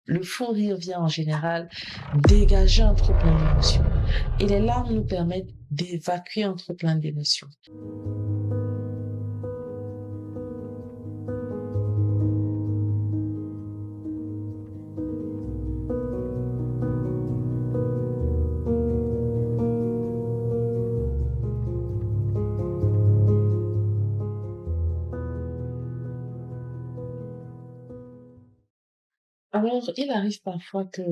Le fou rire vient en général dégager un trop plein d'émotions. Et les larmes nous permettent d'évacuer un trop plein d'émotions. Alors, il arrive parfois que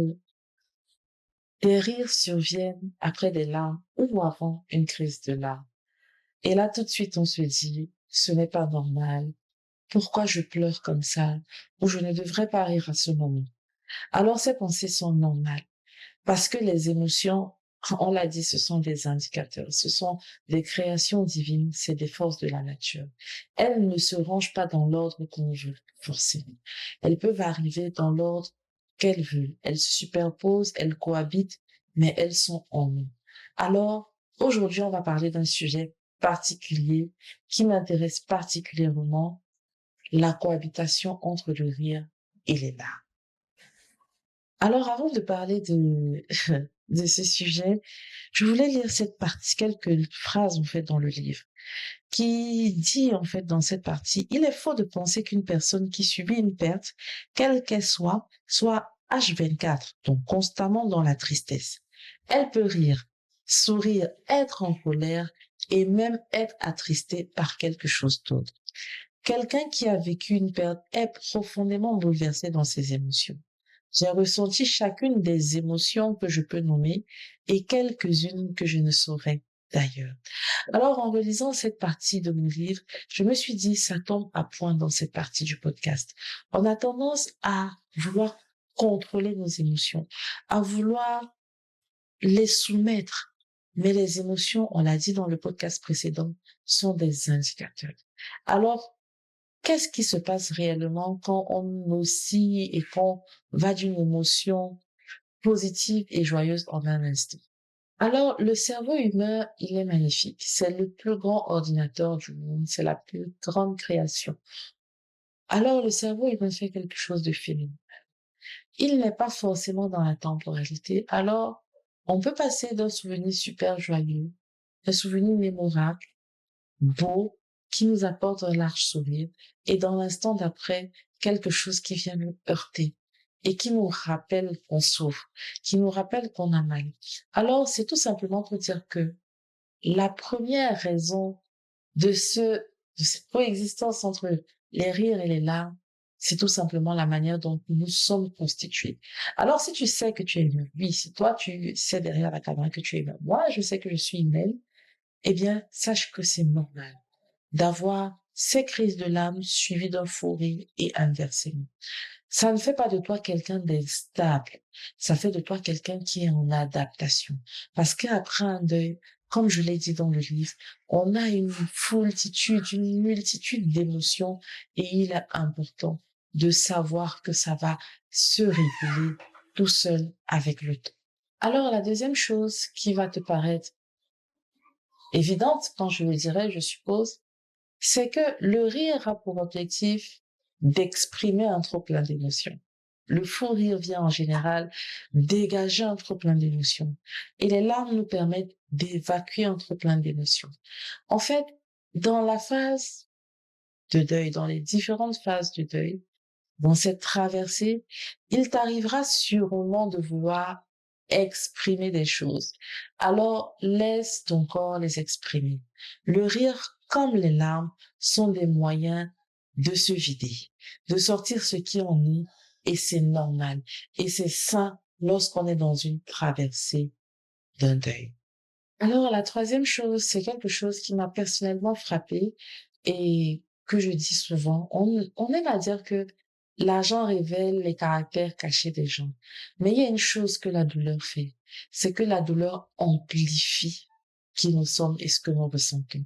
des rires surviennent après des larmes ou avant une crise de larmes. Et là, tout de suite, on se dit, ce n'est pas normal. Pourquoi je pleure comme ça? Ou je ne devrais pas rire à ce moment. Alors, ces pensées sont normales parce que les émotions, on l'a dit, ce sont des indicateurs. Ce sont des créations divines. C'est des forces de la nature. Elles ne se rangent pas dans l'ordre qu'on veut, forcément. Elles peuvent arriver dans l'ordre qu'elles veulent. Elles se superposent, elles cohabitent, mais elles sont en nous. Alors, aujourd'hui, on va parler d'un sujet particulier qui m'intéresse particulièrement, la cohabitation entre le rire et les larmes. Alors, avant de parler de ce sujet, je voulais lire cette partie, quelques phrases, en fait, dans le livre, qui dit, en fait, dans cette partie, il est faux de penser qu'une personne qui subit une perte, quelle qu'elle soit H24, donc constamment dans la tristesse. Elle peut rire, sourire, être en colère et même être attristée par quelque chose d'autre. Quelqu'un qui a vécu une perte est profondément bouleversé dans ses émotions. J'ai ressenti chacune des émotions que je peux nommer et quelques-unes que je ne saurais d'ailleurs. Alors, en relisant cette partie de mon livre, je me suis dit, ça tombe à point dans cette partie du podcast. On a tendance à vouloir contrôler nos émotions, à vouloir les soumettre. Mais les émotions, on l'a dit dans le podcast précédent, sont des indicateurs. Alors, qu'est-ce qui se passe réellement quand on oscille et qu'on va d'une émotion positive et joyeuse en un instant? Alors, le cerveau humain, il est magnifique. C'est le plus grand ordinateur du monde. C'est la plus grande création. Alors, le cerveau, il va faire quelque chose de féminin. Il n'est pas forcément dans la temporalité. Alors, on peut passer d'un souvenir super joyeux, un souvenir mémorable, beau, qui nous apporte un large sourire, et dans l'instant d'après, quelque chose qui vient nous heurter et qui nous rappelle qu'on souffre, qui nous rappelle qu'on a mal. Alors, c'est tout simplement pour dire que la première raison de cette coexistence entre les rires et les larmes, c'est tout simplement la manière dont nous sommes constitués. Alors, si tu sais que tu es humain, oui, si toi, tu sais derrière la caméra que tu es humain, moi, je sais que je suis humaine, eh bien, sache que c'est normal d'avoir ces crises de larmes suivies d'un fou rire et inversement. Ça ne fait pas de toi quelqu'un d'instable. Ça fait de toi quelqu'un qui est en adaptation. Parce qu'après un deuil, comme je l'ai dit dans le livre, on a une multitude d'émotions et il est important de savoir que ça va se réguler tout seul avec le temps. Alors, la deuxième chose qui va te paraître évidente quand je le dirai, je suppose, c'est que le rire a pour objectif d'exprimer un trop plein d'émotions. Le fou rire vient en général dégager un trop plein d'émotions. Et les larmes nous permettent d'évacuer un trop plein d'émotions. En fait, dans la phase de deuil, dans les différentes phases du deuil, dans cette traversée, il t'arrivera sûrement de vouloir exprimer des choses. Alors, laisse ton corps les exprimer. Le rire, comme les larmes, sont des moyens de se vider, de sortir ce qui en nous, et c'est normal. Et c'est sain lorsqu'on est dans une traversée d'un deuil. Alors, la troisième chose, c'est quelque chose qui m'a personnellement frappée et que je dis souvent. On aime à dire que l'argent révèle les caractères cachés des gens. Mais il y a une chose que la douleur fait, c'est que la douleur amplifie qui nous sommes et ce que nous ressentons.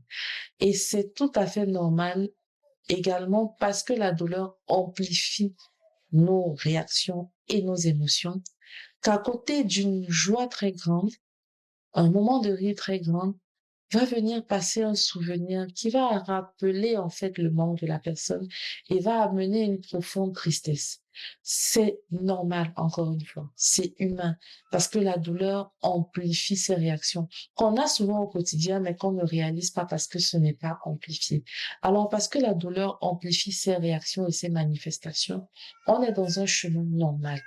Et c'est tout à fait normal également parce que la douleur amplifie nos réactions et nos émotions, qu'à côté d'une joie très grande, un moment de rire très grand, va venir passer un souvenir qui va rappeler en fait le manque de la personne et va amener une profonde tristesse. C'est normal, encore une fois. C'est humain. Parce que la douleur amplifie ces réactions qu'on a souvent au quotidien, mais qu'on ne réalise pas parce que ce n'est pas amplifié. Alors, parce que la douleur amplifie ces réactions et ces manifestations, on est dans un chemin normal.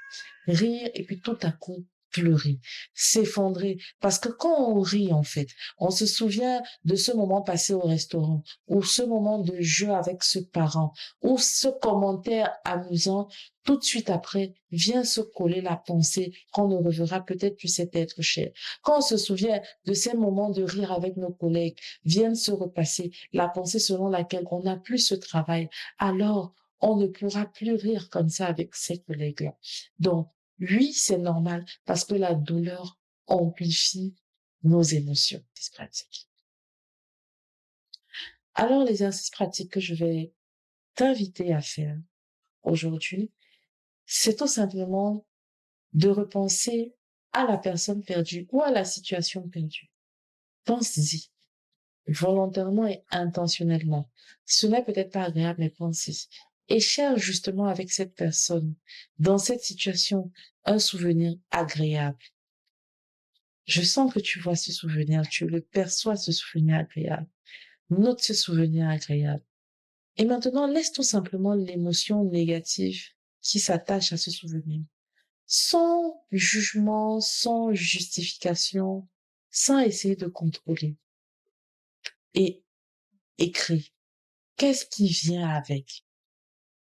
Rire et puis tout à coup, pleurer, s'effondrer. Parce que quand on rit, en fait, on se souvient de ce moment passé au restaurant ou ce moment de jeu avec ce parent ou ce commentaire amusant. Tout de suite après, vient se coller la pensée qu'on ne reverra peut-être plus cet être cher. Quand on se souvient de ces moments de rire avec nos collègues, viennent se repasser la pensée selon laquelle on n'a plus ce travail. Alors, on ne pourra plus rire comme ça avec ses collègues-là. Donc, oui, c'est normal parce que la douleur amplifie nos émotions. C'est pratique. Alors, les exercices pratiques que je vais t'inviter à faire aujourd'hui, c'est tout simplement de repenser à la personne perdue ou à la situation perdue. Pense-y, volontairement et intentionnellement. Ce n'est peut-être pas agréable, mais pense-y. Et cherche justement avec cette personne, dans cette situation, un souvenir agréable. Je sens que tu vois ce souvenir, tu le perçois, ce souvenir agréable. Note ce souvenir agréable. Et maintenant, laisse tout simplement l'émotion négative qui s'attache à ce souvenir. Sans jugement, sans justification, sans essayer de contrôler. Et écris. Qu'est-ce qui vient avec?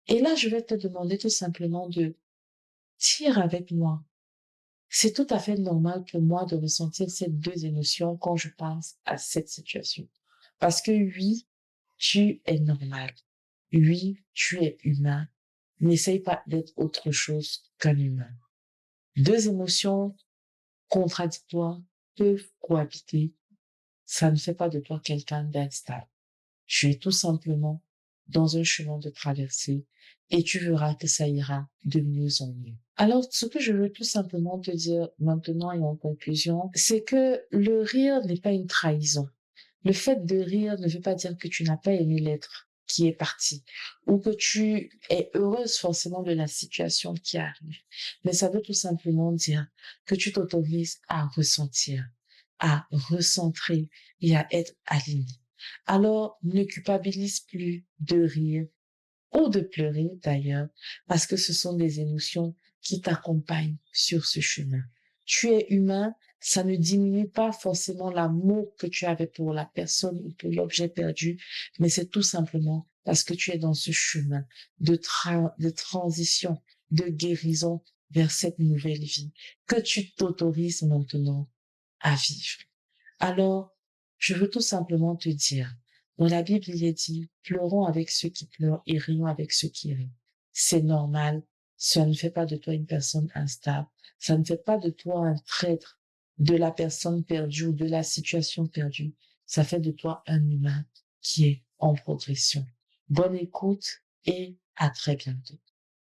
Et là, je vais te demander tout simplement de dire avec moi. C'est tout à fait normal pour moi de ressentir ces deux émotions quand je pense à cette situation. Parce que oui, tu es normal. Oui, tu es humain. N'essaye pas d'être autre chose qu'un humain. Deux émotions contradictoires peuvent cohabiter. Ça ne fait pas de toi quelqu'un d'instable. Tu es tout simplement dans un chemin de traversée et tu verras que ça ira de mieux en mieux. Alors, ce que je veux tout simplement te dire maintenant et en conclusion, c'est que le rire n'est pas une trahison. Le fait de rire ne veut pas dire que tu n'as pas aimé l'être qui est parti ou que tu es heureuse forcément de la situation qui arrive. Mais ça veut tout simplement dire que tu t'autorises à ressentir, à recentrer et à être aligné. Alors, ne culpabilise plus de rire ou de pleurer d'ailleurs, parce que ce sont des émotions qui t'accompagnent sur ce chemin. Tu es humain, ça ne diminue pas forcément l'amour que tu avais pour la personne ou pour l'objet perdu, mais c'est tout simplement parce que tu es dans ce chemin de transition, de guérison vers cette nouvelle vie que tu t'autorises maintenant à vivre. Alors, je veux tout simplement te dire, dans la Bible, il est dit, pleurons avec ceux qui pleurent et rions avec ceux qui rient. C'est normal. Ça ne fait pas de toi une personne instable. Ça ne fait pas de toi un traître de la personne perdue ou de la situation perdue. Ça fait de toi un humain qui est en progression. Bonne écoute et à très bientôt.